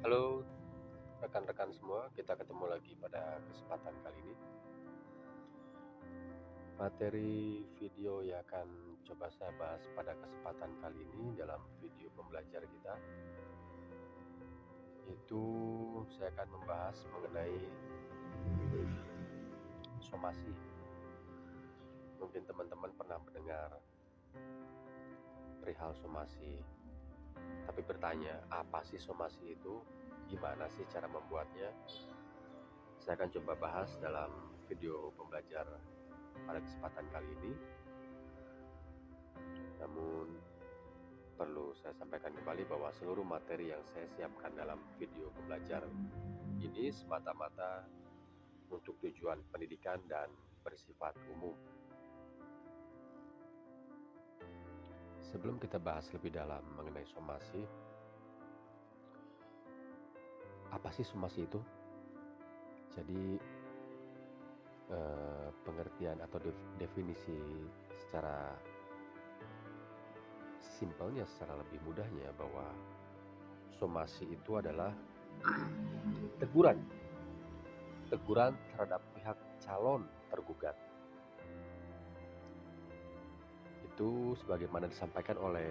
Halo rekan-rekan semua, kita ketemu lagi pada kesempatan kali ini. Materi video yang akan coba saya bahas pada kesempatan kali ini dalam video pembelajar kita, itu saya akan membahas mengenai somasi. Mungkin teman-teman pernah mendengar perihal somasi, tapi bertanya, apa sih somasi itu? Gimana sih cara membuatnya? Saya akan coba bahas dalam video pembelajar pada kesempatan kali ini. Namun perlu saya sampaikan kembali bahwa seluruh materi yang saya siapkan dalam video pembelajar ini semata-mata untuk tujuan pendidikan dan bersifat umum. Sebelum kita bahas lebih dalam mengenai somasi, apa sih somasi itu? Jadi pengertian atau definisi secara simpelnya, secara lebih mudahnya, bahwa somasi itu adalah teguran terhadap pihak calon tergugat. Itu sebagaimana disampaikan oleh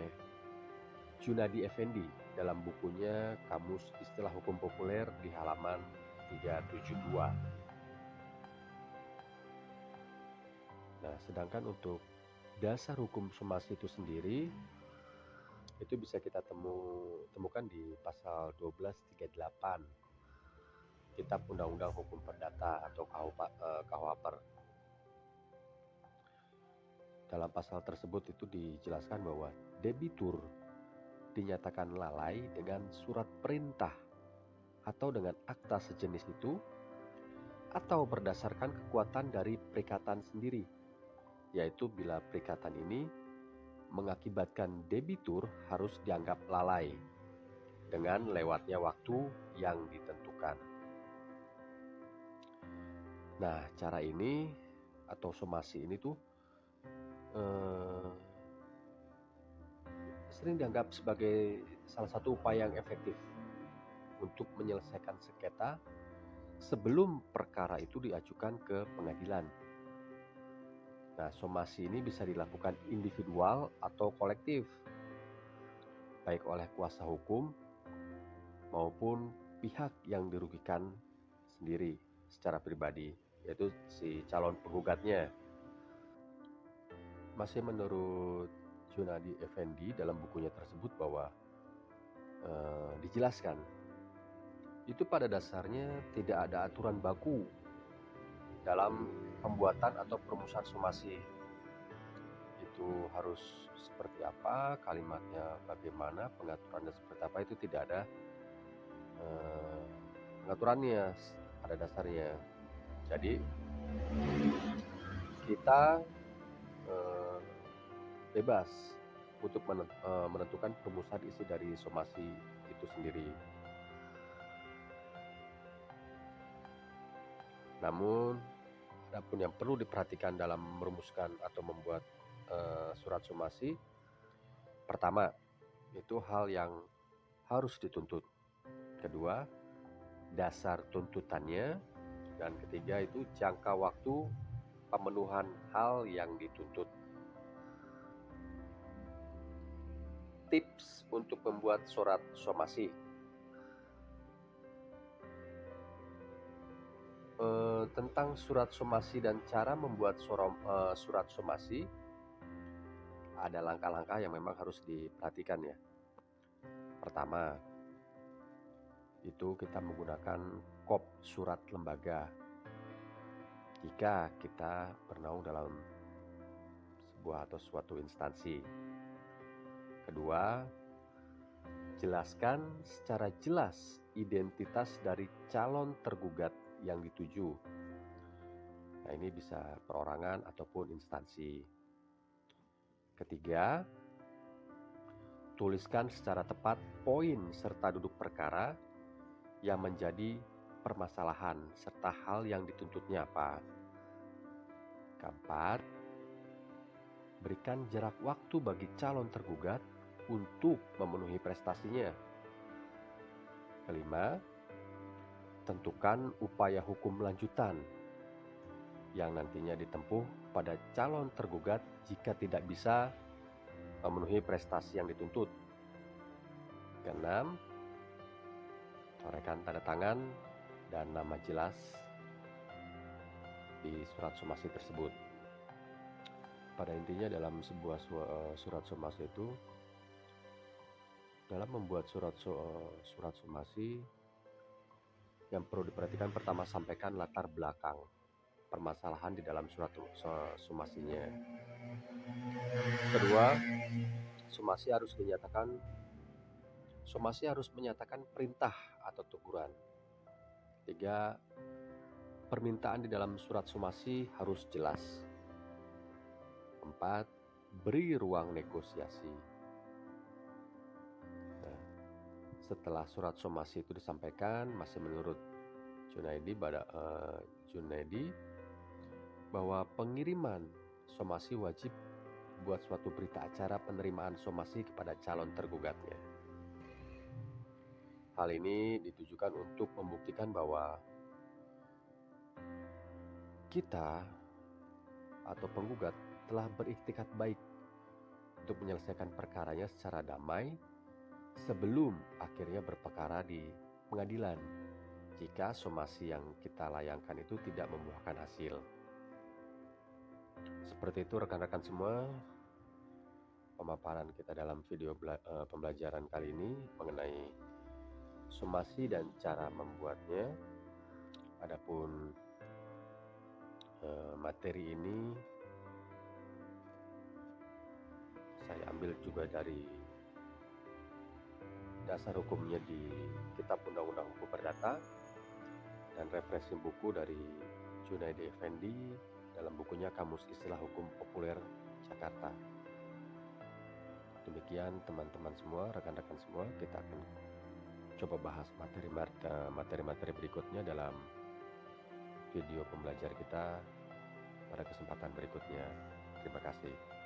Junadi Effendi dalam bukunya Kamus Istilah Hukum Populer di halaman 372. Nah, sedangkan untuk dasar hukum somasi itu sendiri, itu bisa kita temukan di pasal 1238 Kitab Undang-Undang Hukum Perdata atau KUHP. Dalam pasal tersebut itu dijelaskan bahwa debitur dinyatakan lalai dengan surat perintah atau dengan akta sejenis itu, atau berdasarkan kekuatan dari perikatan sendiri, yaitu bila perikatan ini mengakibatkan debitur harus dianggap lalai dengan lewatnya waktu yang ditentukan. Nah, cara ini atau somasi ini tuh sering dianggap sebagai salah satu upaya yang efektif untuk menyelesaikan sengketa sebelum perkara itu diajukan ke pengadilan. Nah, somasi ini bisa dilakukan individual atau kolektif, baik oleh kuasa hukum maupun pihak yang dirugikan sendiri secara pribadi, yaitu si calon penggugatnya. Masih menurut Junadi Effendi dalam bukunya tersebut bahwa dijelaskan itu pada dasarnya tidak ada aturan baku dalam pembuatan atau perumusan somasi. Itu harus seperti apa, kalimatnya bagaimana, pengaturannya seperti apa, itu tidak ada pengaturannya pada dasarnya. Jadi kita bebas untuk menentukan perumusan isi dari somasi itu sendiri. Namun, adapun yang perlu diperhatikan dalam merumuskan atau membuat surat somasi, pertama, itu hal yang harus dituntut. Kedua, dasar tuntutannya. Dan ketiga, itu jangka waktu pemenuhan hal yang dituntut. Tips untuk membuat surat somasi. Tentang surat somasi dan cara membuat surat somasi, ada langkah-langkah yang memang harus diperhatikan ya. Pertama, itu kita menggunakan kop surat lembaga jika kita bernaung dalam sebuah atau suatu instansi. Kedua, jelaskan secara jelas identitas dari calon tergugat yang dituju. Nah, ini bisa perorangan ataupun instansi. Ketiga, tuliskan secara tepat poin serta duduk perkara yang menjadi permasalahan serta hal yang dituntutnya apa. Keempat, berikan jarak waktu bagi calon tergugat untuk memenuhi prestasinya. Kelima, tentukan upaya hukum lanjutan yang nantinya ditempuh pada calon tergugat jika tidak bisa memenuhi prestasi yang dituntut. Keenam, corekan tanda tangan dan nama jelas di surat somasi tersebut. Pada intinya dalam sebuah surat somasi itu, dalam membuat surat somasi yang perlu diperhatikan, pertama, sampaikan latar belakang permasalahan di dalam surat somasinya. Kedua, somasi harus menyatakan perintah atau teguran. Tiga, permintaan di dalam surat somasi harus jelas. Empat, beri ruang negosiasi. Nah, setelah surat somasi itu disampaikan, masih menurut Junaidi bahwa pengiriman somasi wajib buat suatu berita acara penerimaan somasi kepada calon tergugatnya. Hal ini ditujukan untuk membuktikan bahwa kita atau penggugat telah beriktikad baik untuk menyelesaikan perkaranya secara damai sebelum akhirnya berperkara di pengadilan jika somasi yang kita layangkan itu tidak membuahkan hasil. Seperti itu rekan-rekan semua, pemaparan kita dalam video pembelajaran kali ini mengenai somasi dan cara membuatnya. Adapun materi ini saya ambil juga dari dasar hukumnya di Kitab Undang-Undang Hukum Perdata dan referensi buku dari Junaidi Effendi dalam bukunya Kamus Istilah Hukum Populer Jakarta. Demikian teman-teman semua, rekan-rekan semua, kita akan coba bahas materi-materi berikutnya dalam video pembelajar kita pada kesempatan berikutnya. Terima kasih.